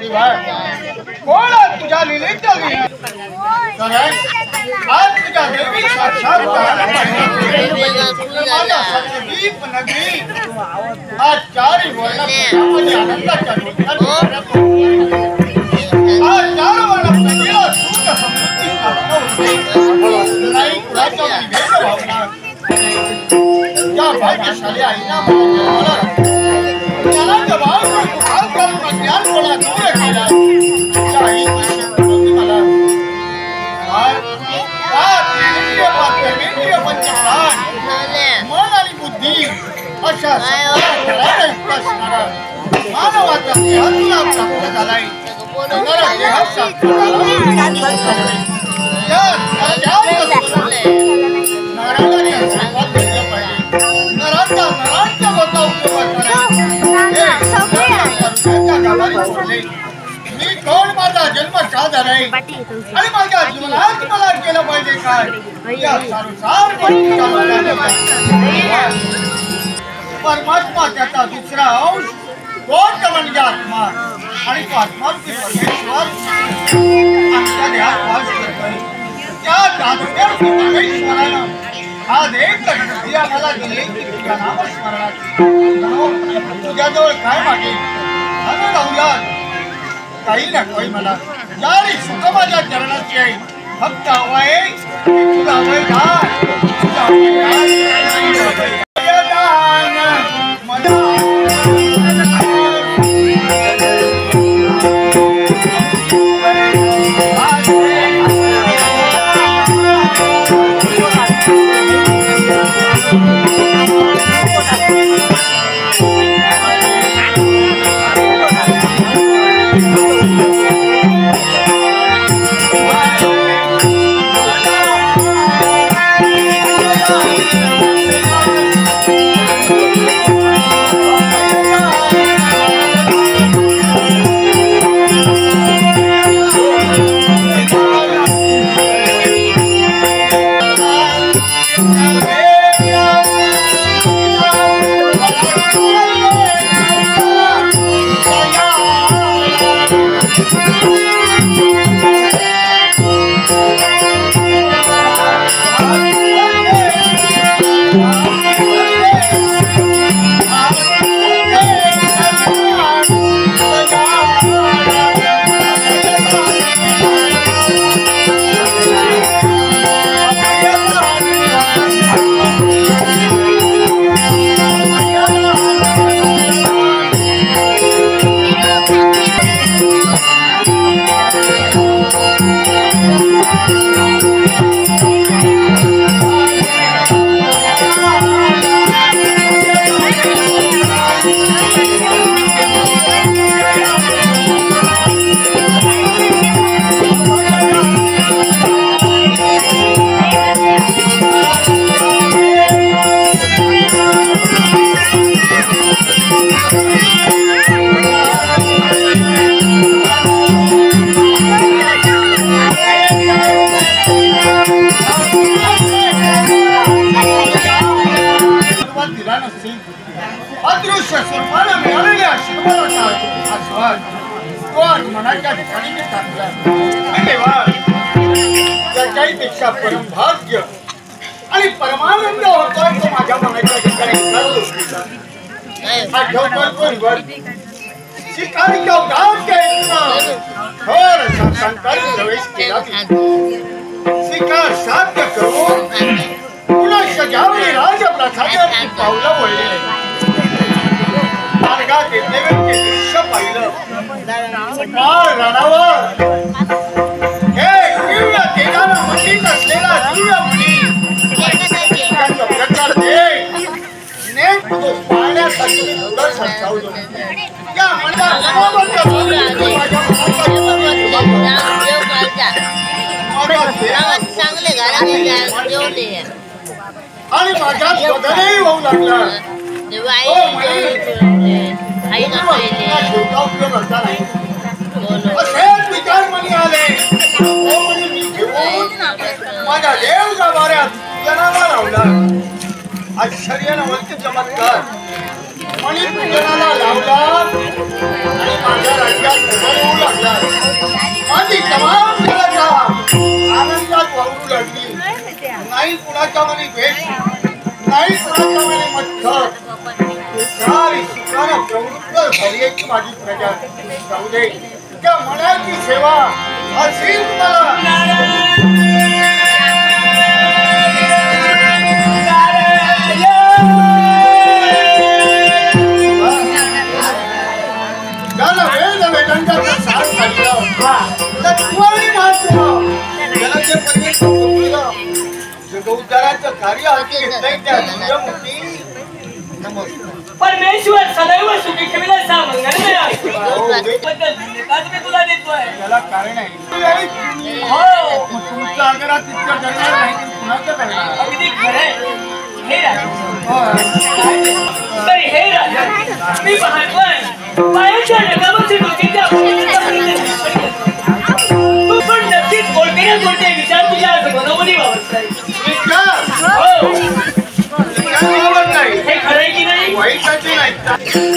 कोण तुझ्या लिलेच्या आज तुझ्या देवी साक्षात सत्यदीप नगरी आज चारी वर्णामध्ये आनंदाच्या आज चार वर्णाला सुख समृद्धी नाही कुणाच्या भावना या भाग्यशाली आईना मला त्याला जबाब करून ज्ञान कोणा दूर केला त्या आईची शक्ती मला मन आणि बुद्धी अशा मानवाचा देहातला प्राप्त झालाय मी कोण माझा जन्म का झालाय आणि माझ्या जीवनात मला केलं पाहिजे काय परमात्मा त्याचा दुसरा अंश गोट म्हणजे आत्मा आणि तो आत्मा परमेश्वर आमच्या देहात वास करतोय त्या दादोग्या परमेश्वरानं आज एक संधी आम्हाला दिली की तुझ्या नामस्मरणाची तुझ्याजवळ काय मागेल आणि राहूया काही नकोय मला यारी सुख माझ्या चरणाची आहे फक्त हवंय तुला हवंय अदृश्य स्वरूपाने मिळालेल्या आशीर्वादाचा आस्वाद तो आज मनाच्या ठिकाणी मी टाकला त्याच्याही पेक्षा परमभाग्य आणि परमानंद होता तो माझ्या मनाच्या ठिकाणी आठवतोय शिकारीच्या उदास थोर संकल्प प्रवेश केला शिकार साध्य करून पुन्हा सजावणी राजप्रसादाची पावलं वळली मार्गात येते दृश्य पाहिलं रणावर हे दिव्य तेजानं मंडित असलेला दिव्य मुली प्रकार नेट तो पाहण्यासाठी सुंदर संचावलं या आणि माझ्या बदलही होऊ लागला असेच विचार मनी आले माझ्या देव गाभाऱ्यात जनाला लावला आश्चर्यनवलती चमत्कार मणी पूजनाला लावला आणि माझ्या राज्यात एक माझी प्रजा जाऊ दे त्या मनाची सेवा असेल तुम्हाला जगउद्धाराचं कार्य हाती घेतलंय त्या परमेश्वर सदैव सुखी ठेवीला मंगलमय बद्दल धन्यवाद मी तुला देतोय. त्याला कारण आहे हो तुमच्या आग्रहात तितकं करणार नाही कुणाचं करणार. अगदी खरंय हे राजा. तर हे राजा मी पाहतोय पायाच्या डगावरचे डोक्याच्या तू पण नक्कीच कोणते ना कोणते विचार तुझ्या मनोमनी वावरताय. हे खरंय की नाही? वाईटाचे नाही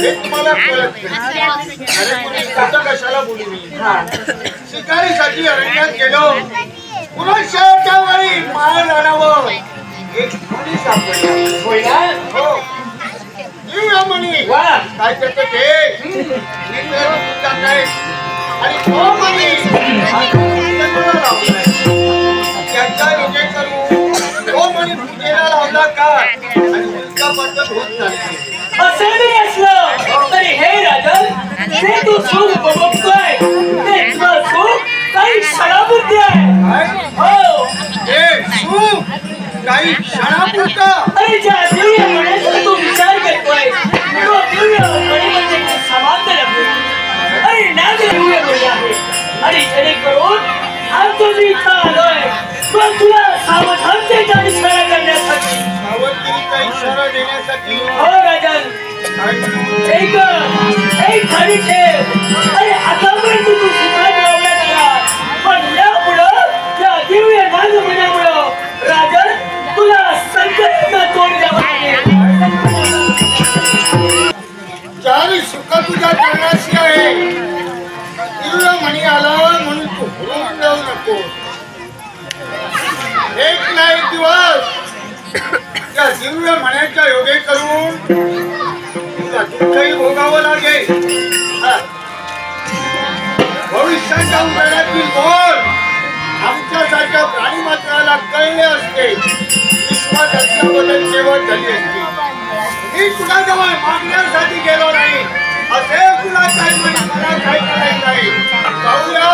हे तुम्हाला कळत नाही. अरे त्याचा कशाला बोलू मी शिकारीसाठी अरण्यात गेलो पुरुषाच्या वरी माळ आणावं एक मुली सापडली होय ना? हो म्हणी वा काय करते ते काय आणि तो म्हणी लावलाय त्याच्या योगे करू तो म्हणी पूजेला लावला का आणि मुलगा बद्दल होत नाही. असं जरी असलं तरी हे राजन जे तू सुख बघतोय ते तुझं सुख काही क्षणापुरते आहे. हो हे सुख काही क्षणापुरतं अरे ज्या दिव्य मनाचा तू विचार करतोय तो दिव्य मणी म्हणजे समांतर आहे. अरे नाग दिव्य मणी आहे आणि जेणेकरून आज तो मी इथं आलोय पण तुला सावधानतेचा इशारा करण्यासाठी सावधगिरीचा इशारा देण्यासाठी. हो राजन एक खाली ठेव. अरे आतापर्यंत तू सुद्धा मिळवण्यात आला पण यामुळं त्या दिव्य नागमण्यामुळं राजन तुला संकटाचा तोंड द्यावं लागेल. चारी सुख तुझ्या चरणाशी आहे. दिव्य मणी आला म्हणून तू भरून जाऊ नको. एक ना एक दिवस त्या दिव्य मण्याच्या योगे करून तुला दुःखही भोगावं लागेल. भविष्याच्या उमेदील बोल आमच्यासारख्या प्राणीमात्राला कळले असते विश्वात असल्याबद्दल केवळ झाली असते. मी तुला जवळ मागण्यासाठी गेलो नाही असे तुला काही मला काय करायचं आहे पाहूया.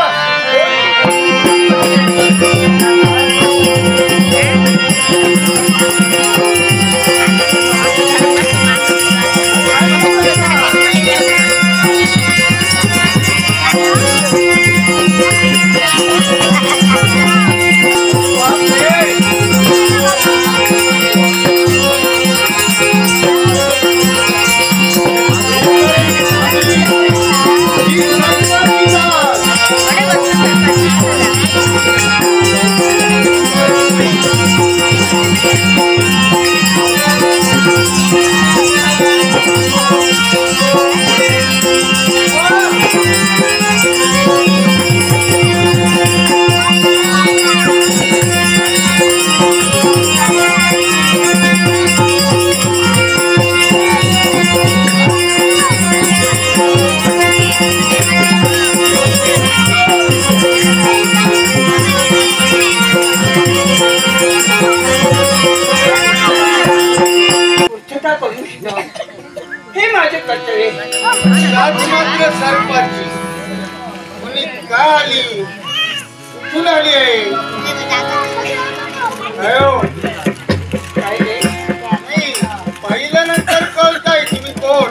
हे माझे कर्तव्य. मात्र सरपाची कुणी का आली कुठून आली आहे काय रे? नाही पाहिल्यानंतर कळताय तुम्ही कोण.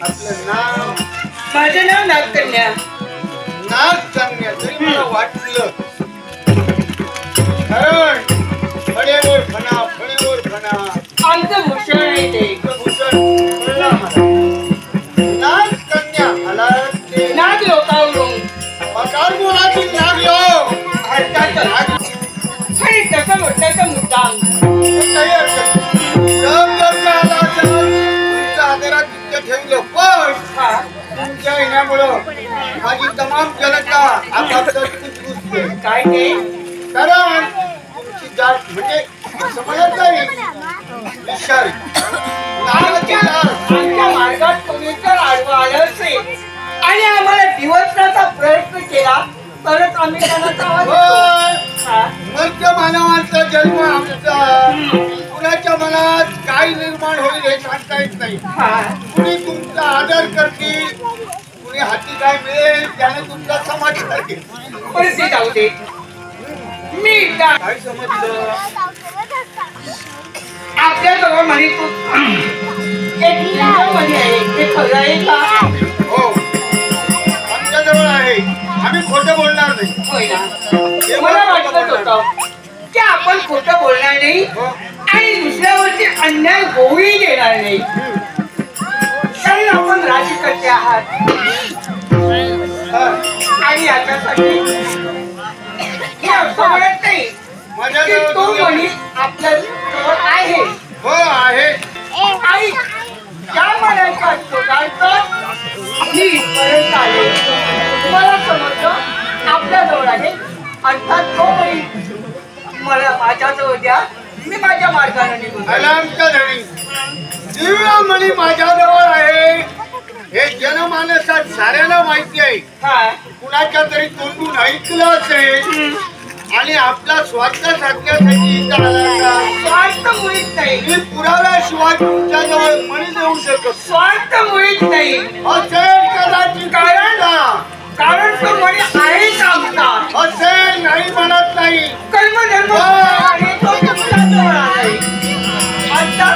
आपलं नाव माझं नाव नागकन्या. नागकन्या तरी मला वाटलं कारण फळेवर फणा आमचं भूषण आहे ते. भूषण नागकन्या मला ते नाग लोकावरून मकार बोलातील नाग लोक हरतात आणि तसं म्हटल्याचा मुद्दाम काही हरकत तुमच्या आदरात तितकं ठेवलं पण तुमच्या येण्यामुळं माझी तमाम जनता आपापसात कुजबुजते. काय ते? कारण तुमची जात म्हणजे असं म्हणत नाही विषारी आमच्या मार्गात तुम्ही जर आडवा आलं असेल आणि आम्हाला दिवसराचा प्रयत्न केला तरच आम्ही मध्य मानवाचा जन्म आमचा कुणाच्या मनात काय निर्माण होईल हे सांगता येत नाही. कुणी तुमचा आदर करतील, कुणी हाती काय मिळेल त्याने तुमचा समाज करेल. पण ते जाऊ दे. मी काय समजलं? आपल्या जवळ म्हणे तू एक म्हणे आहे ते खरं आहे का? हो, आमच्या जवळ आहे. आम्ही खोटं बोलणार नाही. होय ना. मला वाटत होतं की आपण खोटं बोलणार नाही आणि दुसऱ्यावरती अन्याय होऊही देणार नाही, कारण आपण राजकर्ते आहात. आणि याच्यासाठी हे असं म्हणत नाही की तो मनीस आपल्या जवळ आहे. हो आहे. आणि त्या मनाचा शोधांतर मी इथपर्यंत आले. मला समजलं आपल्या जवळ आहे, अर्थात तो मनीस मला माझ्याजवळ द्या, मी माझ्या मार्गाने निघून आमच्या धनी दिव्यामणी माझ्याजवळ आहे हे जनमानसात साऱ्यांना माहिती आहे. कुणाच्या तरी तोंडून ऐकलं असेल आणि आपला स्वार्थ साधण्यासाठी इथं आला का? स्वार्थ मुळीच नाही. मी पुराव्याशिवाय तुमच्याजवळ मणी देऊ शकतो. स्वार्थ मुळीच नाही असेल कदाचित. कारण तो मणी आहेच आमचा. असेल नाही म्हणत नाही. कर्मधर्म आणि तो तुमच्याजवळ आहे. आमच्या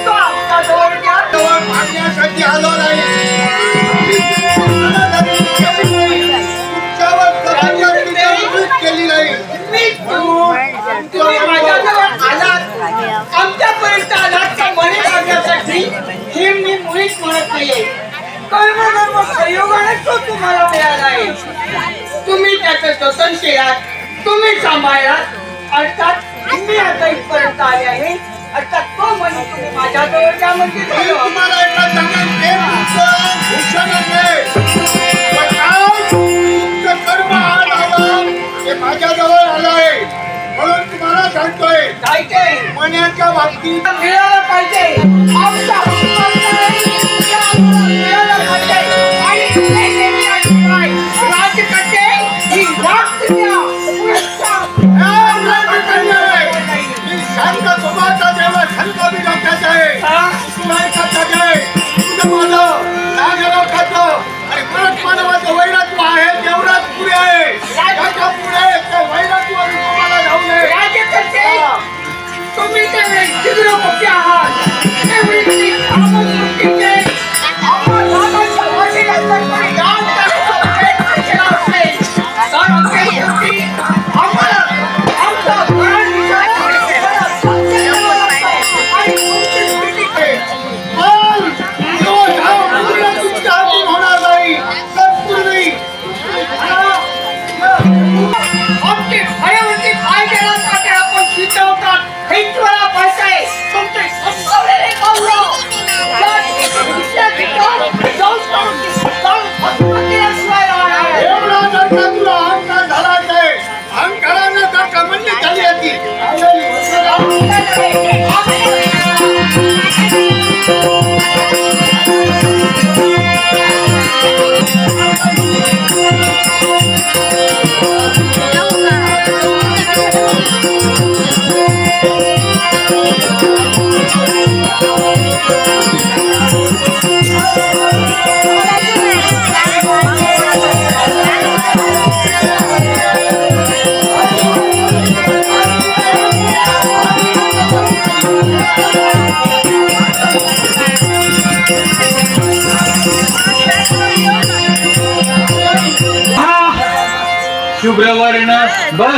तो आमच्याजवळ घ्या. जवळ मागण्यासाठी आलो नाही. केली नाही. तुम्ही माझ्याजवळ आलात, आमच्यापर्यंत आलात का मणी मागण्यासाठी हे मी मुळीच म्हणत नाहीये. कर्मधर्म संयोगानेच तो तुम्हाला मिळाला आहे. तुम्ही त्याचं जतन केलात, तुम्ही सांभाळलात. अर्थात मी आता इथपर्यंत आले आहे. अर्थात तो मणी तुम्ही माझ्याजवळ द्या म्हणजे तुम्हाला एका चांगल्या भूषण आहे. कर्म आज आला हे माझ्याजवळ आलं आहे म्हणून तुम्हाला सांगतोय काय ते मण्याच्या बाबतीत मिळालं पाहिजे. आमच्या मिळालं पाहिजे. आणि राजकर्ते ही राष्ट्रीय मी शांत स्वभावाचा देवा शांत विरोधाचा आहे. सुनायकाचा आहे. माझं नागराव खातं आणि परत मानवाचं वैरत्व आहे तेवढाच पुढे आहे. त्याच्या पुढे त्या वैरत्व तुम्हाला जाऊ नये. राजकर्ते तुम्ही तेवढे चित्रपती आहात, तेवढी शुभ्रवर्ण बघ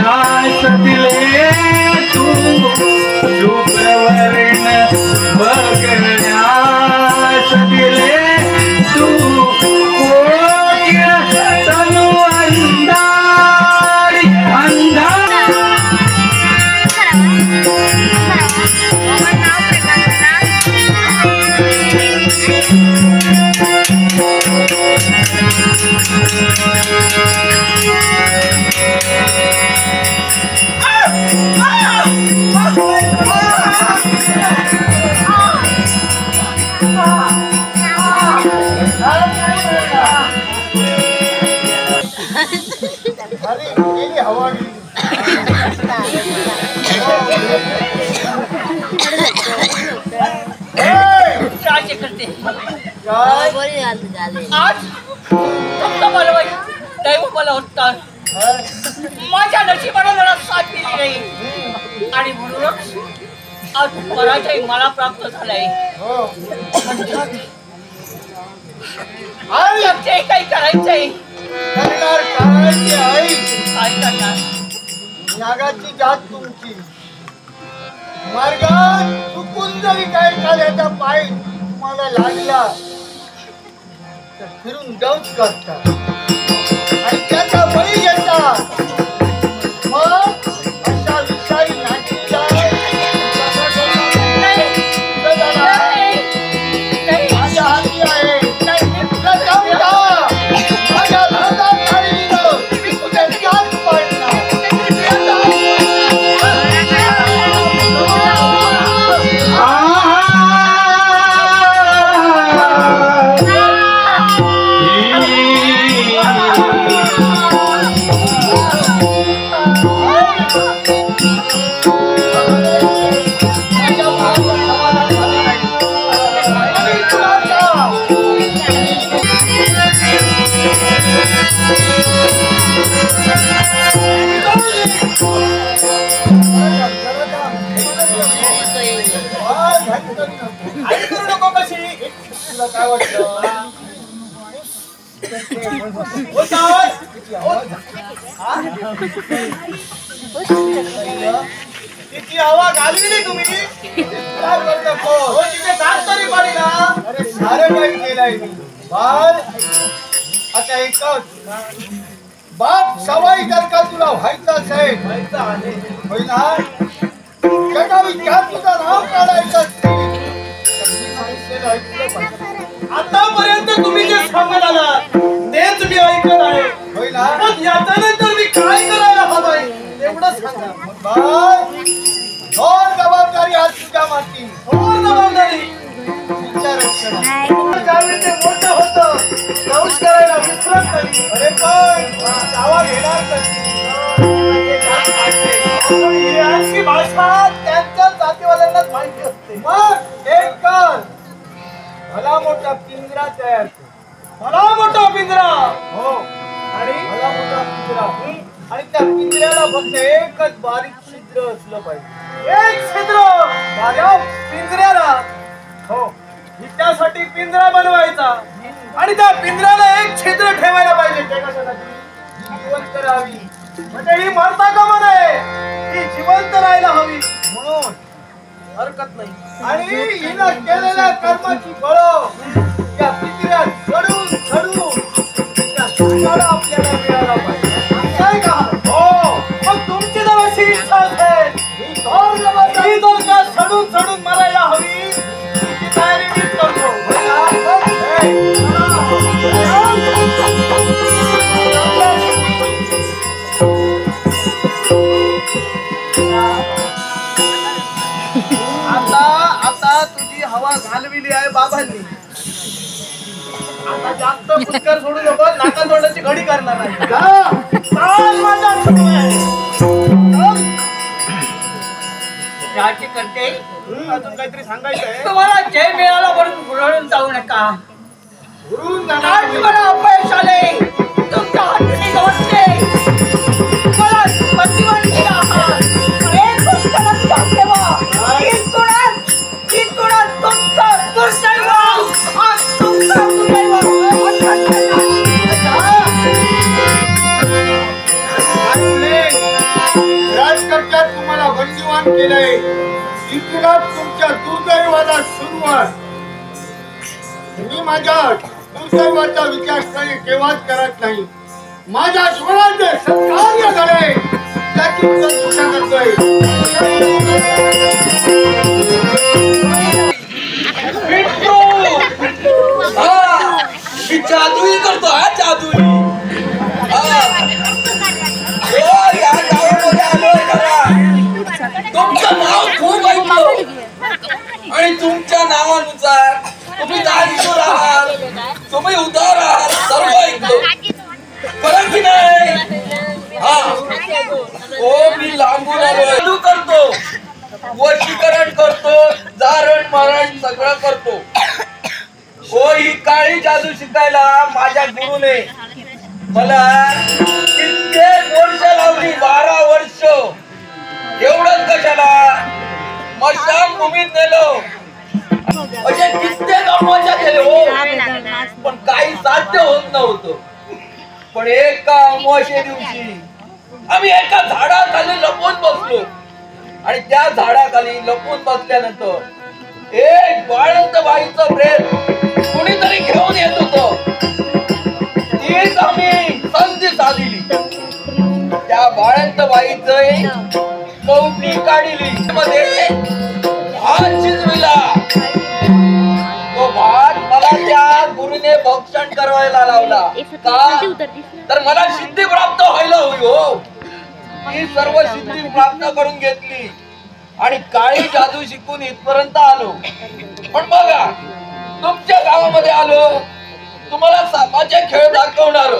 हासतिले तू, शुभ्रवर्ण बघ हासतिले तू, कोकिळ तनु अंधारी अंधारी. Ah! हवा गेली. काय करते काय आज फक्त मला दैव मला होता माझ्या नशिबाला जरा साथ दिली नाही आणि म्हणूनच आज पराजय मला प्राप्त झालाय. हो काही करायचंय करणार करायची आई. काय करणार नागाची जात तुमची मार्गात चुकून जरी काय खाल्याचा पाय तुम्हाला लागला तर फिरून डौच करता आणि त्याचा बळी घेता. मग अशा विषयी नागीला माझ्या हाती आहे. तुला जाऊ का? माझ्या धर्मात खालीलं मी तुझे जात पाडणार. तुला काय वाटतं? तिची हवा घालली तुम्ही काय करता? तिथे दात तरी पाडला. अरे सारे काही केलंय मी बाल. आता एकच बाप सवाई जर का तुला व्हायचं असेल होईल तुझं नाव काढायचं आतापर्यंत तुम्ही जे सांगत आलात तेच मी ऐकत आहे. होईल पण याच्यानंतर मी काय करायला हवंय एवढं सांगा. थोर जबाबदारी आज तुझ्या माती. थोर जबाबदारी तिच्या रक्षणात. ज्यावेळी ते मोठं होतं नवस करायला विसरत नाही. अरे पण दावा घेणार कशी? ही आजची भाषा त्यांच्या जातीवाल्यांनाच माहिती असते. मग एक कर भला मोठा पिंजरा तयार कर. मला मोठा पिंजरा. हो आणि भला मोठा पिंजरा आणि त्या पिंजऱ्याला फक्त एकच बारीक छिद्र असलं पाहिजे. एक छिद्र माझ्या पिंजऱ्याला. हो त्यासाठी पिंजरा बनवायचा आणि त्या पिंजऱ्याला एक छिद्र ठेवायला पाहिजे. ते कशासाठी? जिवंत राहावी. म्हणजे ही मरता कामा नये, ही जिवंत राहायला हवी म्हणून हरकत नाही. आणि हिनं केलेल्या कर्माची फळं त्या पिंजऱ्यात चढून चढून त्या सुखाला आपल्याला मिळाला पाहिजे. काय का? हो मग तुमची जर अशी इच्छा असेल ही थोर जबाबदारी ही जर का चढून चढून मरायला हवी ती तयारी मीच करतो. आता तुझी हवा घालविली आहे बाबांनी. आता जास्त पुष्कर सोडू नको. नाका तोंडाची घडी करणार नाही. चाल माझा राज्य करते अजून काहीतरी सांगायचं आहे? तुम्हाला जय मिळाला म्हणून हुरळून जाऊ नका. गुरुन आज मला अपयश आले तुमच्या हातून गवसले. मला प्रतिबंधी आहात. एक गोष्ट लक्षात ठेवा. इथूनच तुमचं दुर्दैव. आज तुमचं दुर्दैव. राजकर्त्यात तुम्हाला बंदिवान केलंय. इथूनच तुमच्या दुर्दैवाला सुरुवात. मी माझ्या दुर्दैवाचा विचार केव्हाच करत नाही. माझ्या जीवनाचे सत्कार्य झाले त्याची प्रशंसा करतोय. जादुई करतो हा जादुई. या गावामध्ये आलोय बघा. तुमचं नाव खूप ऐकलं आणि तुमच्या नावानुसार तुम्ही दानशूर आहात, तुम्ही उदार आहात, सर्व ऐकलं. खरं की नाही? हा काळी जादू शिकायला माझ्या गुरुने मला कित्येक वर्ष लावली, 12 वर्ष. एवढंच कशाला मशानभूमीत नेलो, असे कित्येक अमावस्या केले हो, पण काही साध्य होत नव्हतं. पण एका अमावस्ये दिवशी आम्ही एका झाडाखाली लपून बसलो आणि त्या झाडाखाली लपून बसल्यानंतर एक बाळंत बाईचं प्रेत कुणीतरी घेऊन येत होत. तीच आम्ही संधी साधली. त्या बाळंत बाईचं कवटी काढली, मध्ये भात शिजविला. तो भात मला त्या गुरुने भक्षण करायला लावला. का तर मला सिद्धी प्राप्त व्हायला हवी हो. ही सर्व सिद्धी प्राप्त करून घेतली आणि काळी जादू शिकून इथपर्यंत आलो. पण बघा, तुमच्या गावामध्ये आलो, तुम्हाला सापाचे खेळ दाखवणार.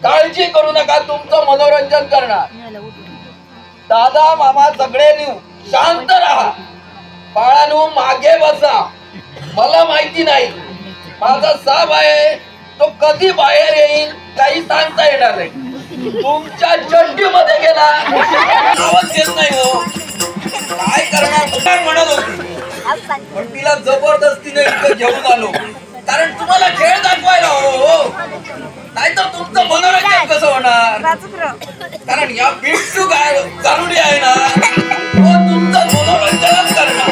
काळजी करू नका, तुमचं मनोरंजन करणार. दादा मामा सगळे शांत राहा. बाळांनो मागे बसा. मला माहिती नाही माझा साप आहे तो कधी बाहेर येईल काही सांगता येणार नाही. तुमच्या चड्डीमध्ये गेला आवाज येत नाही हो. काय करणार म्हणत होती, पण तिला जबरदस्तीने इथे घेऊन आलो कारण तुम्हाला खेळ दाखवायला हो. नाहीतर तुमचं मनोरंजन कसं होणार? कारण या बिट्टू गारुडी आहे ना, तो तुमचं मनोरंजनच करणार.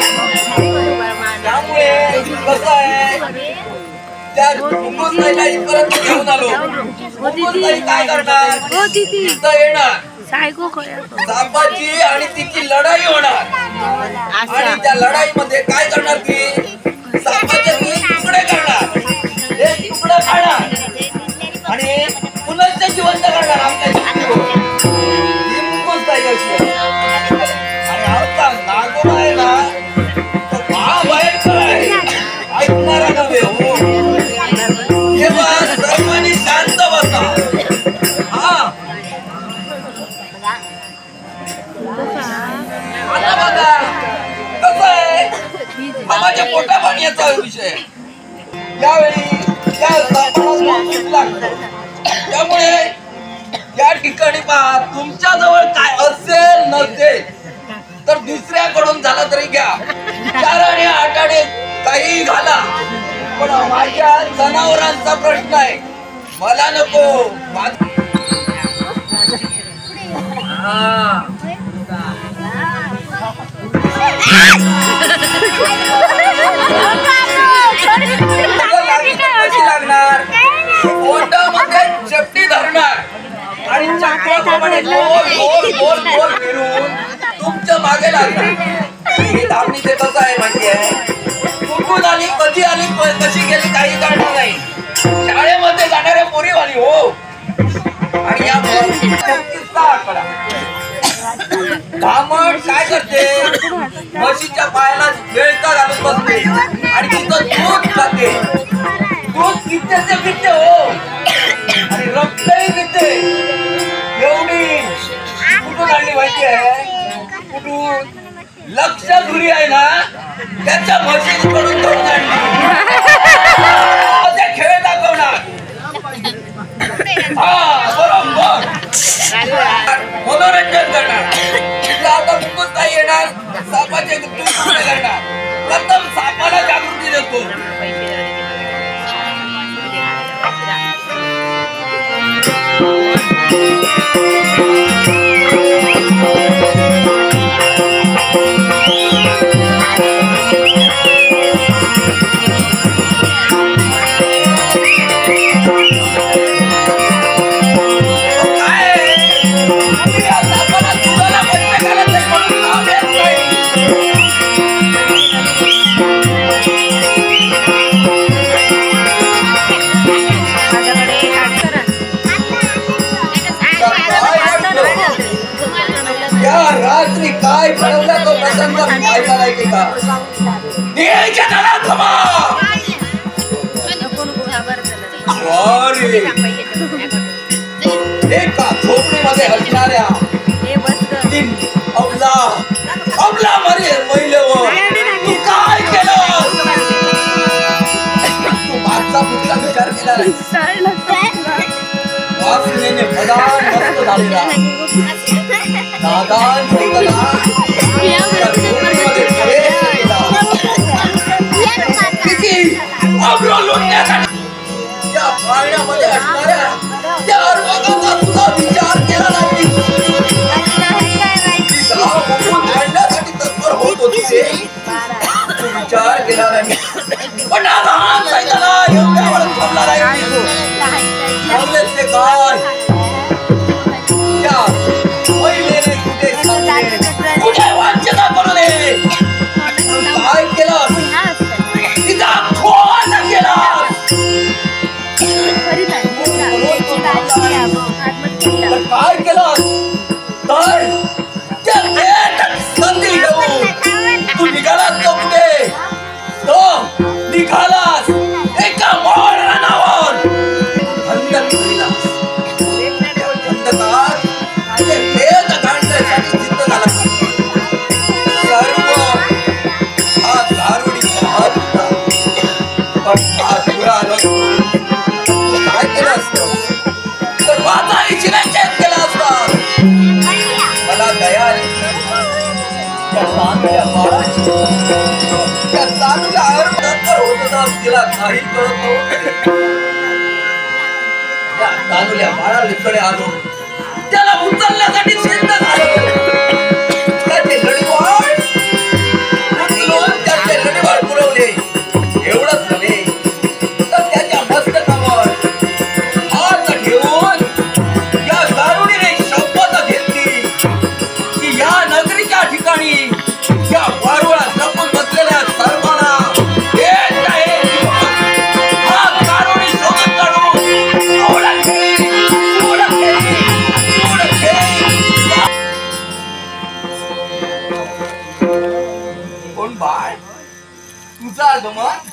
त्यामुळे कसं आहे, त्या मुंबईला इथपर्यंत घेऊन आलो. मुंबई काय करणार, तिथं येणार, सापाची आणि तिची लढाई होणार आणि त्या लढाईमध्ये काय करणार ती, सापाचे 3 तुकडे करणार, 1 तुकडा खाणार आणि पुनश्च जिवंत करणार. आमच्या आणि आमचा नागोबा आहे ना, तो महाभयंकर आहे, ऐकणारा नव्हे हो. तेव्हा सर्वांनी शांत बसा. हा आता बघा कसं आहे, हा माझ्या पोटा पाण्याचा विषय. त्यावेळी त्या लागतो. त्यामुळे या ठिकाणी पहा, तुमच्या जवळ काय असेल नसेल तर दुसऱ्याकडून झाला तरी घ्या. 4 आणि 8 आणे काही घाला, पण माझ्या जनावरांचा प्रश्न आहे, मला नको. कशी लागणार, पोटामध्ये चपटी धरणार आणि चक्राप्रमाणे गोल गोल गोल गोल फिरून तुमच्या मागे लागणार. ही धावणी ते कसं आहे माहिती आहे, कुठून आली, कधी आली, कशी गेली काही कळणार नाही. शाळेमध्ये जाणाऱ्या पोरीवाली हो. आणि या घामट काय करते, म्हशीच्या पायाला वेळका घालून बसते आणि तिथं दूध खाते. दूध पिते ते पिते हो आणि रक्तही पिते. एवढी कुठून आणली माहिती आहे, कुठून, लक्ष धुरी आहे ना त्याच्या म्हशीकडून धरून आणली. ते खेळ दाखवणार. हा बरोबर, मनोरंजन करणार. आता मुकुट काय येणार, सापाचे दूध करणार. प्रथम सापाला जागृती देतो. रात्री काय ठरवला तो प्रसंग ऐकायला येते का? एका झोपडीमध्ये असणाऱ्या अवला महिलेवर तू काय केलं? तू माझा केला नाही. वासनेने मदान मस्त झालेला नादान ठेवलेला त्या जोडीमध्ये प्रवेश केला. किती अब्रो लुटण्यासाठी त्या पाळण्यामध्ये असणाऱ्या त्या अर्वागाचा सुद्धा विचार केला नाही. ती गाव बघून आणण्यासाठी तत्पर होत होती ते विचार केला नाही. पण नादान सैताना एवढ्यावर थांबला नाही. थांबलेच ते काय त्या महिलेने कुठे कुठे वांछता करू नये काय केलं तिचा खोटा केला. काय केलं तर त्या बेटात संधी घेऊन तू निघालास तो कुठे तो निघालास एका मोरानावर अंधक करीलास. अंधकार ते वेद गांडण्यासाठी सिद्ध झाला. सर्व हा दारुडी पाहत होता. पण हा तुरा नसतो काय केलं असतं तर माझा इशिराचेत केला असता. मला दया आली त्या चांगल्या बाळाची त्या चांगल्या आयुर्वेदात होत होता तिला काही कळत नव्हते. त्या चांगल्या बाळाकडे आलो त्याला उचलण्यासाठी सिद्ध झालो. त्याचे लढीवाळ त्याचे लढीवाळ पुरवले. एवढंच नव्हे तर त्याच्या मस्तकावर हात ठेवून या दारुडीने शपथ घेतली की या नगरीच्या ठिकाणी या वारुळात लपून बसलेल्या सर्वांना एक ना एक दिवस हा दारुडी शोधून काढून ओळख केली. कोण बाळ तुझा आगमन